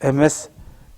MS,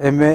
MA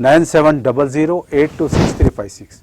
9700826356,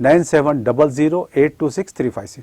9700826356।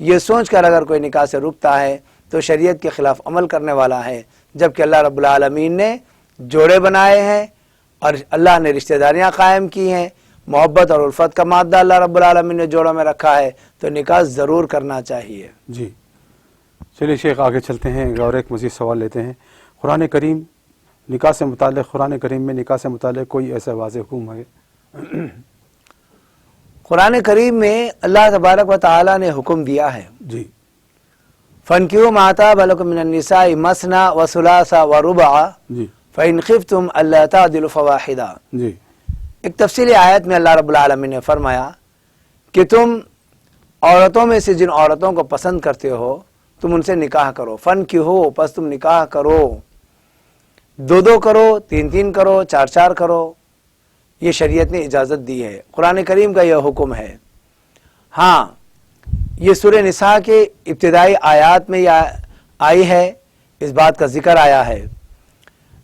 یہ سوچ کر اگر کوئی نکاح سے رکتا ہے تو شریعت کے خلاف عمل کرنے والا ہے، جبکہ اللہ رب العالمین نے جوڑے بنائے ہیں اور اللہ نے رشتہ داریاں قائم کی ہیں، محبت اور الفت کا مادہ اللہ رب العالمین نے جوڑوں میں رکھا ہے، تو نکاح ضرور کرنا چاہیے۔ جی چلیے شیخ آگے چلتے ہیں اور ایک مزید سوال لیتے ہیں۔ قرآن کریم نکاح سے متعلق، قرآن کریم میں نکاح سے متعلق کوئی ایسا واضح حکم ہے؟ قرآن کریم میں اللہ تبارک و تعالی نے حکم دیا ہے، جی فَانْكِحُوا مَا طَابَ لَكُم مِّنَ النِّسَاءِ مَثْنَىٰ وَثُلَاثَ وَرُبَاعَ جی فَإِنْ خِفْتُمْ أَلَّا تَعْدِلُوا فَوَاحِدًا۔ جی ایک تفصیلی آیت میں اللہ رب العالمین نے فرمایا کہ تم عورتوں میں سے جن عورتوں کو پسند کرتے ہو تم ان سے نکاح کرو، فَانْكِحُوا پس تم نکاح کرو، 2 کرو، 3 کرو، 4 کرو، یہ شریعت نے اجازت دی ہے، قرآن کریم کا یہ حکم ہے۔ ہاں یہ سورہ نساء کے ابتدائی آیات میں یہ آئی ہے، اس بات کا ذکر آیا ہے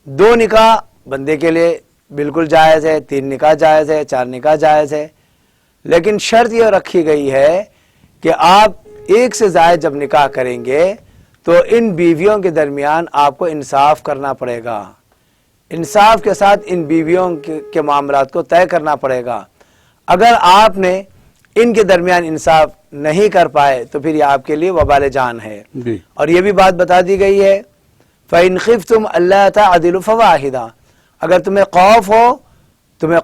2 نکاح بندے کے لیے بالکل جائز ہے، 3 نکاح جائز ہے، 4 نکاح جائز ہے، لیکن شرط یہ رکھی گئی ہے کہ آپ 1 سے زائد جب نکاح کریں گے تو ان بیویوں کے درمیان آپ کو انصاف کرنا پڑے گا، انصاف کے ساتھ ان بیویوں کے معاملات کو طے کرنا پڑے گا۔ اگر آپ نے ان کے درمیان انصاف نہیں کر پائے تو پھر یہ آپ کے لیے وبال جان ہے۔ جی اور یہ بھی بات بتا دی گئی ہے فَإِنْ خِفْتُمْ أَلَّا تَعْدِلُوا فَوَاحِدًا، اگر تمہیں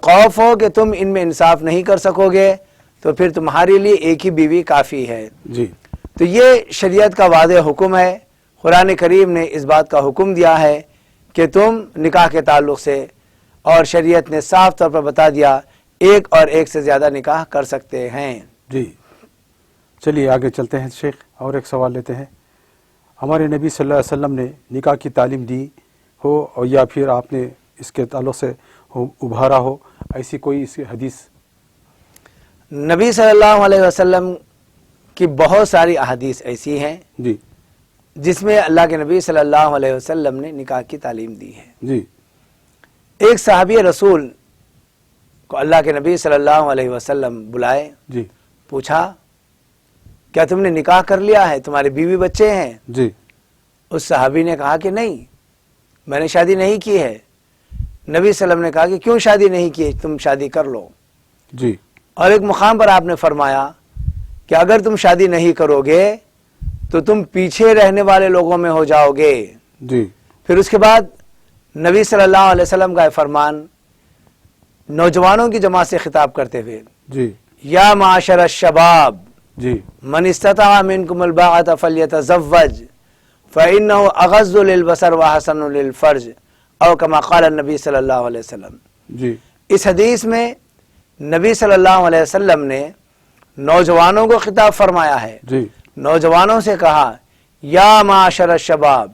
خوف ہو کہ تم ان میں انصاف نہیں کر سکو گے تو پھر تمہارے لیے ایک ہی بیوی کافی ہے۔ جی تو یہ شریعت کا واضح حکم ہے، قرآن کریم نے اس بات کا حکم دیا ہے کہ تم نکاح کے تعلق سے، اور شریعت نے صاف طور پر بتا دیا 1 اور 1 سے زیادہ نکاح کر سکتے ہیں۔ جی چلیے آگے چلتے ہیں شیخ اور ایک سوال لیتے ہیں۔ ہمارے نبی صلی اللہ علیہ وسلم نے نکاح کی تعلیم دی ہو اور یا پھر آپ نے اس کے تعلق سے ابھارا ہو، ایسی کوئی اس کی حدیث؟ نبی صلی اللہ علیہ وسلم کی بہت ساری احادیث ایسی ہیں جی جس میں اللہ کے نبی صلی اللہ علیہ وسلم نے نکاح کی تعلیم دی ہے۔ جی ایک صحابی رسول کو اللہ کے نبی صلی اللہ علیہ وسلم بلائے، جی پوچھا کیا تم نے نکاح کر لیا ہے، تمہارے بیوی بچے ہیں؟ جی اس صحابی نے کہا کہ نہیں، میں نے شادی نہیں کی ہے۔ نبی صلی اللہ علیہ وسلم نے کہا کہ کیوں شادی نہیں کی، تم شادی کر لو۔ جی اور ایک مقام پر آپ نے فرمایا کہ اگر تم شادی نہیں کرو گے تو تم پیچھے رہنے والے لوگوں میں ہو جاؤ گے۔ جی پھر اس کے بعد نبی صلی اللہ علیہ وسلم کا فرمان نوجوانوں کی جماعت سے خطاب کرتے ہوئے، جی یا معاشر الشباب جی من استطاع منکم الباءۃ فلیتزوج فإنه اغض للبصر واحسن للفرج او کما قال النبی صلی اللہ علیہ وسلم۔ جی اس حدیث میں نبی صلی اللہ علیہ وسلم نے نوجوانوں کو خطاب فرمایا ہے، جی نوجوانوں سے کہا یا معاشر الشباب،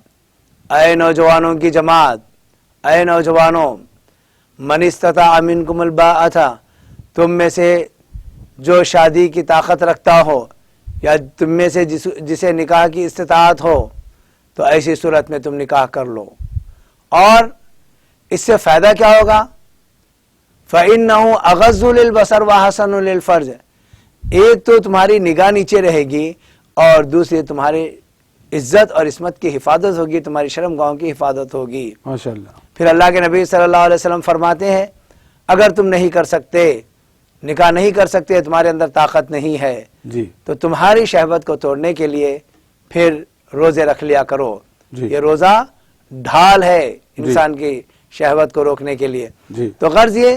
اے نوجوانوں کی جماعت، اے نوجوانوں، من استطاع منکم الباءۃ، تم میں سے جو شادی کی طاقت رکھتا ہو یا تم میں سے جسے نکاح کی استطاعت ہو تو ایسی صورت میں تم نکاح کر لو۔ اور اس سے فائدہ کیا ہوگا؟ فَإِنَّهُ أَغَضُّ لِلْبَصَرِ وَأَحْسَنُ لِلْفَرْجِ، ایک تو تمہاری نگاہ نیچے رہے گی اور دوسری تمہاری عزت اور عصمت کی حفاظت ہوگی، تمہاری شرم گاہوں کی حفاظت ہوگی۔ ماشاءاللہ۔ پھر اللہ کے نبی صلی اللہ علیہ وسلم فرماتے ہیں اگر تم نہیں کر سکتے، نکاح نہیں کر سکتے، تمہارے اندر طاقت نہیں ہے، جی تو تمہاری شہوت کو توڑنے کے لیے پھر روزے رکھ لیا کرو۔ جی یہ روزہ ڈھال ہے انسان کی شہوت کو روکنے کے لیے۔ جی تو غرض یہ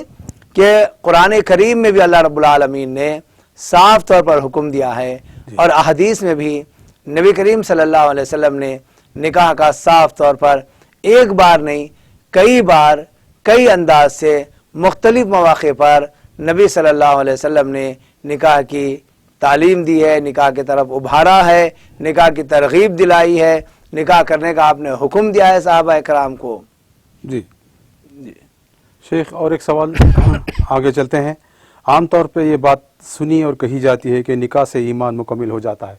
کہ قرآن کریم میں بھی اللہ رب العالمین نے صاف طور پر حکم دیا ہے، اور احادیث میں بھی نبی کریم صلی اللہ علیہ وسلم نے نکاح کا صاف طور پر ایک بار نہیں کئی بار کئی انداز سے مختلف مواقع پر نبی صلی اللہ علیہ وسلم نے نکاح کی تعلیم دی ہے، نکاح کی طرف ابھارا ہے، نکاح کی ترغیب دلائی ہے، نکاح کرنے کا آپ نے حکم دیا ہے صحابہ کرام کو۔ جی شیخ اور ایک سوال آگے چلتے ہیں۔ عام طور پہ یہ بات سنی اور کہی جاتی ہے کہ نکاح سے ایمان مکمل ہو جاتا ہے،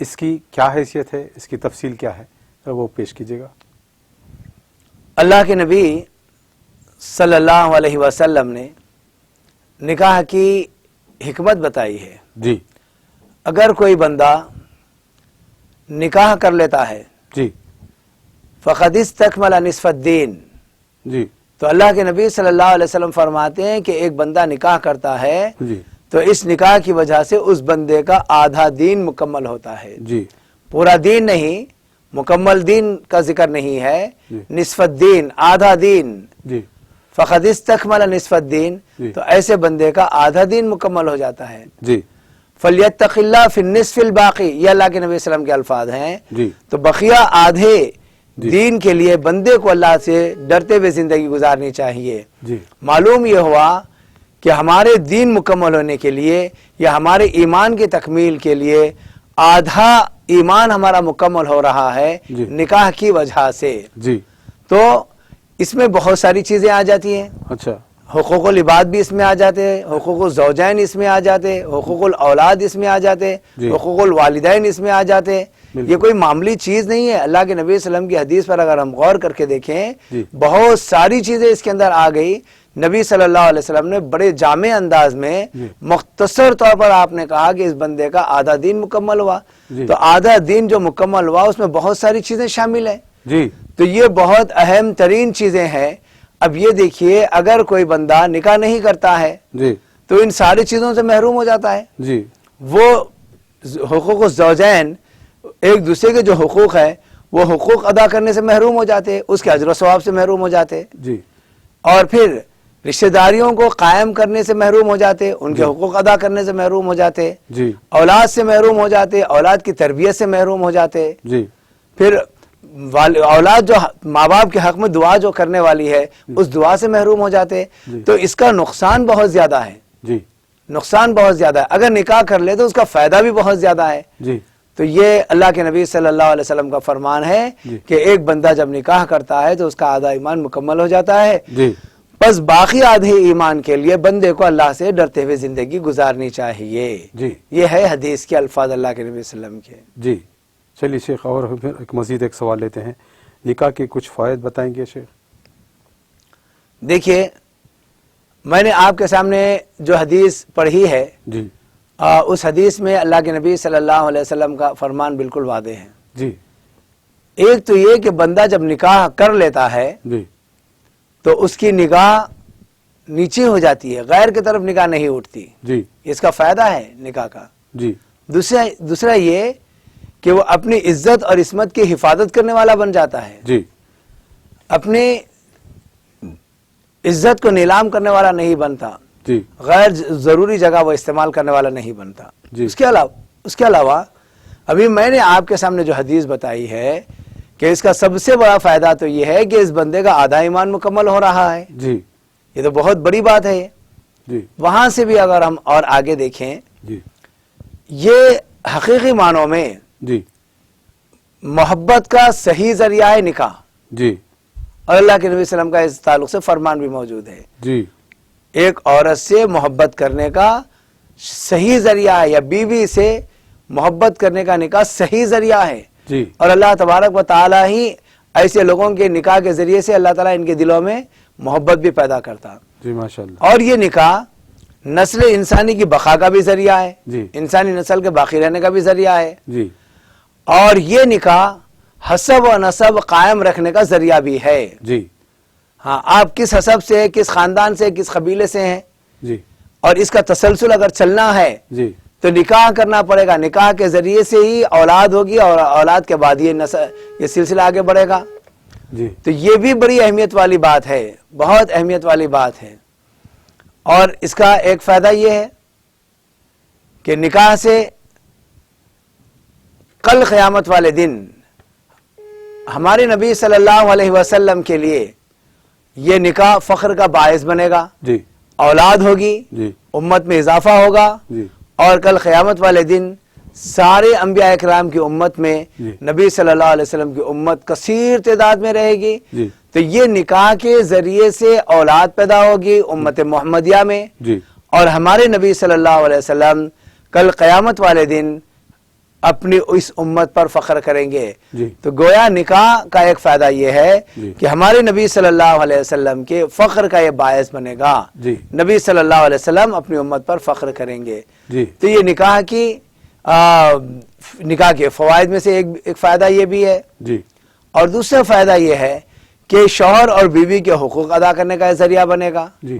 اس کی کیا حیثیت ہے، اس کی تفصیل کیا ہے، وہ پیش کیجیے گا۔ اللہ کے نبی صلی اللہ علیہ وسلم نے نکاح کی حکمت بتائی ہے۔ جی اگر کوئی بندہ نکاح کر لیتا ہے جی فقد استکمل نصف الدین، جی تو اللہ کے نبی صلی اللہ علیہ وسلم فرماتے ہیں کہ ایک بندہ نکاح کرتا ہے جی تو اس نکاح کی وجہ سے اس بندے کا آدھا دین مکمل ہوتا ہے، جی پورا دین نہیں، مکمل دین کا ذکر نہیں ہے، جی نصف الدین، آدھا دین، جی فقد استکمل نصف الدین، جی تو ایسے بندے کا آدھا دین مکمل ہو جاتا ہے۔ جی فَلْيَتَّقِ اللَّهَ فِي النِّصْفِ الْبَاقِي، یہ اللہ کے نبی صلی اللہ علیہ وسلم کے الفاظ ہیں۔ جی تو بقیہ آدھے جی دین کے لیے بندے کو اللہ سے ڈرتے ہوئے زندگی گزارنی چاہیے۔ جی معلوم یہ ہوا کہ ہمارے دین مکمل ہونے کے لیے یا ہمارے ایمان کی تکمیل کے لیے آدھا ایمان ہمارا مکمل ہو رہا ہے جی نکاح کی وجہ سے۔ جی تو اس میں بہت ساری چیزیں آ جاتی ہیں، اچھا حقوق العباد بھی اس میں آ جاتے ہیں، حقوق الزوجین اس میں آ جاتے، حقوق الاولاد اس میں آ جاتے، جی حقوق الوالدین اس میں آ جاتے۔ بالکل۔ یہ کوئی معمولی چیز نہیں ہے، اللہ کے نبی صلی اللہ علیہ وسلم کی حدیث پر اگر ہم غور کر کے دیکھیں جی بہت ساری چیزیں اس کے اندر آ گئی۔ نبی صلی اللہ علیہ وسلم نے بڑے جامع انداز میں جی مختصر طور پر آپ نے کہا کہ اس بندے کا آدھا دین مکمل ہوا۔ جی تو آدھا دین جو مکمل ہوا اس میں بہت ساری چیزیں شامل ہیں، جی تو یہ بہت اہم ترین چیزیں ہیں۔ اب یہ دیکھیے اگر کوئی بندہ نکاح نہیں کرتا ہے جی تو ان ساری چیزوں سے محروم ہو جاتا ہے۔ جی وہ حقوق الزوجین، ایک دوسرے کے جو حقوق ہے وہ حقوق ادا کرنے سے محروم ہو جاتے، اس کے اجر و ثواب سے محروم ہو جاتے، جی اور پھر رشتہ داریوں کو قائم کرنے سے محروم ہو جاتے، ان کے جی حقوق ادا کرنے سے محروم ہو جاتے، جی اولاد سے محروم ہو جاتے، اولاد کی تربیت سے محروم ہو جاتے، جی پھر اولاد جو ماں باپ کے حق میں دعا جو کرنے والی ہے اس دعا سے محروم ہو جاتے۔ جی تو اس کا نقصان بہت زیادہ ہے، جی نقصان بہت زیادہ ہے۔ اگر نکاح کر لے تو اس کا فائدہ بھی بہت زیادہ ہے۔ جی تو یہ اللہ کے نبی صلی اللہ علیہ وسلم کا فرمان ہے جی کہ ایک بندہ جب نکاح کرتا ہے تو اس کا آدھا ایمان مکمل ہو جاتا ہے۔ جی بس باقی آدھے ایمان کے لیے بندے کو اللہ سے ڈرتے ہوئے زندگی گزارنی چاہیے۔ جی یہ ہے حدیث کے الفاظ اللہ کے نبی صلی اللہ علیہ وسلم کے۔ جی چلیے شیخ، اور پھر مزید ایک سوال لیتے ہیں، نکاح کے کچھ فوائد بتائیں گے شیخ؟ دیکھیے میں نے آپ کے سامنے جو حدیث پڑھی ہے جی اس حدیث میں اللہ کے نبی صلی اللہ علیہ وسلم کا فرمان بالکل واضح ہے۔ جی ایک تو یہ کہ بندہ جب نکاح کر لیتا ہے جی تو اس کی نگاہ نیچے ہو جاتی ہے، غیر کی طرف نگاہ نہیں اٹھتی، جی اس کا فائدہ ہے نکاح کا۔ جی دوسرا یہ کہ وہ اپنی عزت اور عصمت کی حفاظت کرنے والا بن جاتا ہے، جی اپنی عزت کو نیلام کرنے والا نہیں بنتا، جی غیر ضروری جگہ وہ استعمال کرنے والا نہیں بنتا۔ جی اس کے علاوہ ابھی میں نے آپ کے سامنے جو حدیث بتائی ہے کہ اس کا سب سے بڑا فائدہ تو یہ ہے کہ اس بندے کا آدھا ایمان مکمل ہو رہا ہے۔ جی یہ تو بہت بڑی بات ہے۔ جی وہاں سے بھی اگر ہم اور آگے دیکھیں، جی یہ حقیقی معنوں میں جی محبت کا صحیح ذریعہ ہے نکاح، جی اور اللہ کے نبی صلی اللہ علیہ وسلم کا اس تعلق سے فرمان بھی موجود ہے۔ جی ایک عورت سے محبت کرنے کا صحیح ذریعہ ہے، یا بیوی سے محبت کرنے کا نکاح صحیح ذریعہ ہے، جی اور اللہ تبارک و تعالی ہی ایسے لوگوں کے نکاح کے ذریعے سے اللہ تعالیٰ ان کے دلوں میں محبت بھی پیدا کرتا۔ جی ماشاءاللہ۔ اور یہ نکاح نسل انسانی کی بقا کا بھی ذریعہ ہے، جی انسانی نسل کے باقی رہنے کا بھی ذریعہ ہے، جی اور یہ نکاح حسب و نسب قائم رکھنے کا ذریعہ بھی ہے۔ جی ہاں، آپ کس حسب سے، کس خاندان سے، کس قبیلے سے ہیں، جی اور اس کا تسلسل اگر چلنا ہے جی تو نکاح کرنا پڑے گا، نکاح کے ذریعے سے ہی اولاد ہوگی، اور اولاد کے بعد یہ سلسلہ آگے بڑھے گا۔ جی تو یہ بھی بڑی اہمیت والی بات ہے، بہت اہمیت والی بات ہے۔ اور اس کا ایک فائدہ یہ ہے کہ نکاح سے کل قیامت والے دن ہمارے نبی صلی اللہ علیہ وسلم کے لیے یہ نکاح فخر کا باعث بنے گا، جی اولاد ہوگی، جی امت میں اضافہ ہوگا، جی اور کل قیامت والے دن سارے انبیاء اکرام کی امت میں جی نبی صلی اللہ علیہ وسلم کی امت کثیر تعداد میں رہے گی۔ جی تو یہ نکاح کے ذریعے سے اولاد پیدا ہوگی امت محمدیہ میں، جی اور ہمارے نبی صلی اللہ علیہ وسلم کل قیامت والے دن اپنی اس امت پر فخر کریں گے۔ جی تو گویا نکاح کا ایک فائدہ یہ ہے جی کہ ہمارے نبی صلی اللہ علیہ وسلم کے فخر کا یہ باعث بنے گا۔ جی نبی صلی اللہ علیہ وسلم اپنی امت پر فخر کریں گے۔ جی تو یہ نکاح کی نکاح کے فوائد میں سے ایک فائدہ یہ بھی ہے جی اور دوسرا فائدہ یہ ہے کہ شوہر اور بیوی کے حقوق ادا کرنے کا ذریعہ بنے گا, جی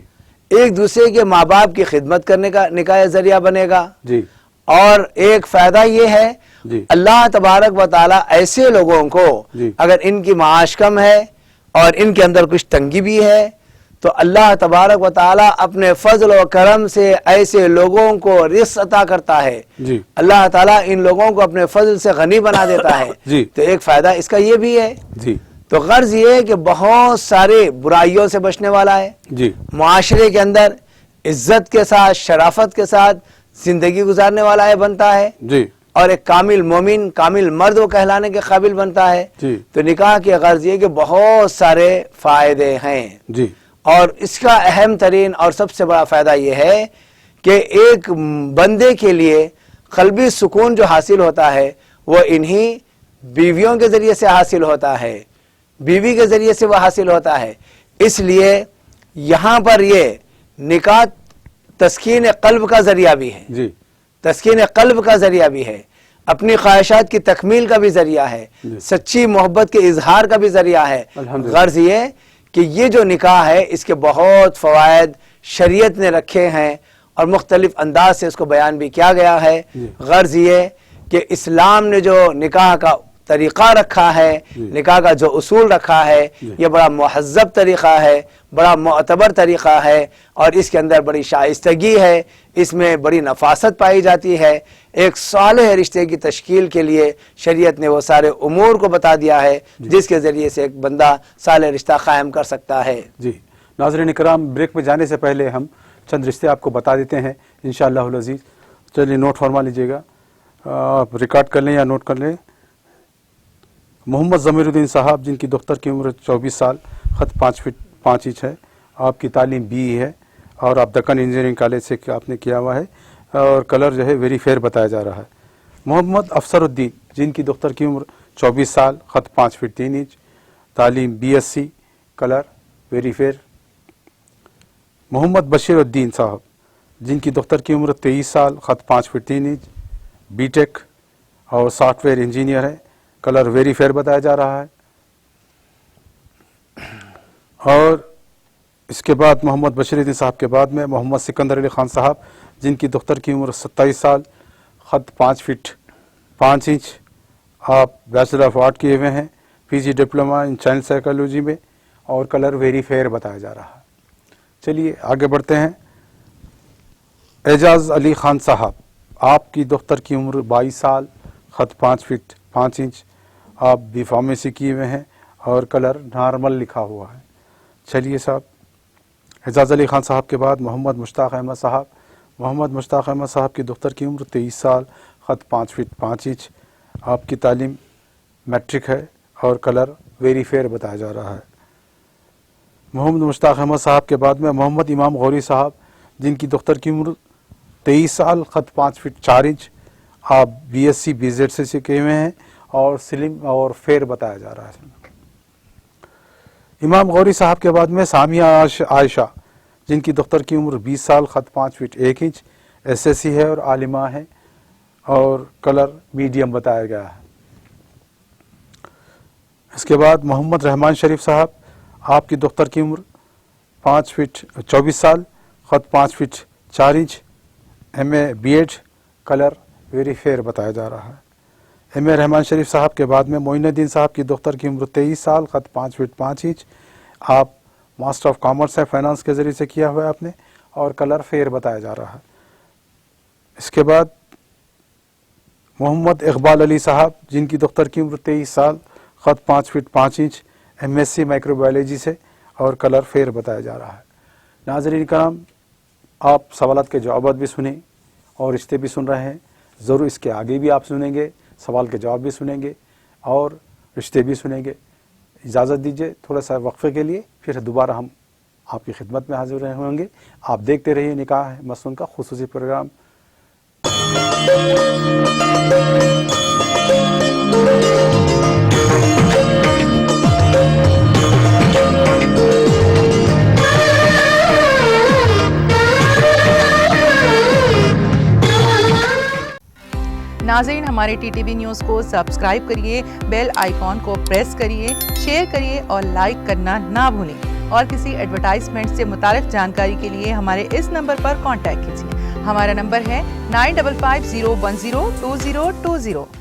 ایک دوسرے کے ماں باپ کی خدمت کرنے کا نکاح ذریعہ بنے گا, جی اور ایک فائدہ یہ ہے جی اللہ تبارک و تعالیٰ ایسے لوگوں کو جی اگر ان کی معاش کم ہے اور ان کے اندر کچھ تنگی بھی ہے تو اللہ تبارک و تعالیٰ اپنے فضل و کرم سے ایسے لوگوں کو رزق عطا کرتا ہے. جی اللہ تعالیٰ ان لوگوں کو اپنے فضل سے غنی بنا دیتا ہے. جی تو ایک فائدہ اس کا یہ بھی ہے. جی تو غرض یہ ہے کہ بہت سارے برائیوں سے بچنے والا ہے, جی معاشرے کے اندر عزت کے ساتھ شرافت کے ساتھ زندگی گزارنے والا ہے بنتا ہے, جی اور ایک کامل مومن کامل مرد وہ کہلانے کے قابل بنتا ہے. جی تو نکاح کی غرض یہ کہ بہت سارے فائدے ہیں, جی اور اس کا اہم ترین اور سب سے بڑا فائدہ یہ ہے کہ ایک بندے کے لیے قلبی سکون جو حاصل ہوتا ہے وہ انہی بیویوں کے ذریعے سے حاصل ہوتا ہے, بیوی کے ذریعے سے وہ حاصل ہوتا ہے. اس لیے یہاں پر یہ نکاح تسکین قلب کا ذریعہ بھی ہے, جی تسکین قلب کا ذریعہ بھی ہے, اپنی خواہشات کی تکمیل کا بھی ذریعہ ہے, سچی محبت کے اظہار کا بھی ذریعہ ہے. غرض یہ کہ یہ جو نکاح ہے اس کے بہت فوائد شریعت نے رکھے ہیں اور مختلف انداز سے اس کو بیان بھی کیا گیا ہے. غرض یہ کہ اسلام نے جو نکاح کا طریقہ رکھا ہے, نکاح کا جو اصول رکھا ہے, یہ بڑا مہذب طریقہ ہے, بڑا معتبر طریقہ ہے, اور اس کے اندر بڑی شائستگی ہے, اس میں بڑی نفاست پائی جاتی ہے. ایک صالح رشتے کی تشکیل کے لیے شریعت نے وہ سارے امور کو بتا دیا ہے جس کے ذریعے سے ایک بندہ صالح رشتہ قائم کر سکتا ہے. جی ناظرین کرام, بریک میں جانے سے پہلے ہم چند رشتے آپ کو بتا دیتے ہیں انشاءاللہ العزیز. چلیے نوٹ فرما لیجئے گا, آپ ریکارڈ کر لیں یا نوٹ کر لیں. محمد ضمیر الدین صاحب جن کی دختر کی عمر 24 سال, خط 5 فٹ 5 انچ ہے, آپ کی تعلیم BE ہے اور آپ دکن انجینئرنگ کالج سے آپ نے کیا ہوا ہے, اور کلر جو ہے ویری فیئر بتایا جا رہا ہے. محمد افسر الدین جن کی دختر کی عمر 24 سال, خط 5 فٹ 3 انچ, تعلیم BSc, کلر ویری فیئر. محمد بشیر الدین صاحب جن کی دختر کی عمر 23 سال, خط 5 فٹ 3 انچ, B.Tech اور سافٹ ویئر انجینئر ہے, کلر ویری فیئر بتایا جا رہا ہے. اور اس کے بعد محمد بشیر الدین صاحب کے بعد میں محمد سکندر علی خان صاحب جن کی دختر کی عمر 27 سال, خط 5 فٹ 5 انچ, آپ بیچلر آف آرٹ کیے ہوئے ہیں, PG diploma in child psychology میں, اور کلر ویری فیئر بتایا جا رہا ہے. چلیے آگے بڑھتے ہیں. اعجاز علی خان صاحب, آپ کی دختر کی عمر 22 سال, خط 5 فٹ 5 انچ, آپ B فارمیسی کیے ہوئے ہیں اور کلر نارمل لکھا ہوا ہے. چلیے صاحب, اعجاز علی خان صاحب کے بعد محمد مشتاق احمد صاحب. محمد مشتاق احمد صاحب کی دختر کی عمر 23 سال, خط 5 فٹ 5 انچ, آپ کی تعلیم میٹرک ہے اور کلر ویری فیئر بتایا جا رہا ہے. محمد مشتاق احمد صاحب کے بعد میں محمد امام غوری صاحب جن کی دختر کی عمر 23 سال, خط 5 فٹ 4 انچ, آپ BSc BZ سے کیے ہوئے ہیں اور سلم اور فیئر بتایا جا رہا ہے. امام غوری صاحب کے بعد میں سامیہ عائشہ جن کی دختر کی عمر 20 سال, خط 5 فٹ 1 انچ, SSC ہے اور عالمہ ہے, اور کلر میڈیم بتایا گیا ہے. اس کے بعد محمد رحمان شریف صاحب, آپ کی دختر کی عمر 5 فٹ 24 سال, خط 5 foot 4 inch, MA B.Ed, colour very fair بتایا جا رہا ہے. MA رحمان شریف صاحب کے بعد میں معین الدین صاحب کی دختر کی عمر 23 سال, خط 5 فٹ 5 انچ, آپ ماسٹر آف کامرس ہے فائنانس کے ذریعے سے کیا ہوا ہے آپ نے, اور کلر فیئر بتایا جا رہا ہے. اس کے بعد محمد اقبال علی صاحب جن کی دختر کی عمر 23 سال, خط 5 foot 5 inch, MSc micro biology سے, اور کلر فیئر بتایا جا رہا ہے. ناظرین کرام, آپ سوالات کے جوابات بھی سنیں اور رشتے بھی سن رہے ہیں, ضرور اس کے آگے بھی آپ سنیں گے, سوال کے جواب بھی سنیں گے اور رشتے بھی سنیں گے. اجازت دیجیے تھوڑا سا وقفے کے لیے, پھر دوبارہ ہم آپ کی خدمت میں حاضر ہوں گے. آپ دیکھتے رہیے نکاح مسنون کا خصوصی پروگرام. ناظرین ہمارے TTV نیوز کو سبسکرائب کریے، بیل آئیکن کو پریس کریے، شیئر کریے اور لائک کرنا نہ بھولیں۔ اور کسی ایڈورٹائزمنٹ سے متعلق جانکاری کے لیے ہمارے اس نمبر پر کانٹیکٹ کیجیے۔ ہمارا نمبر ہے 9550102020۔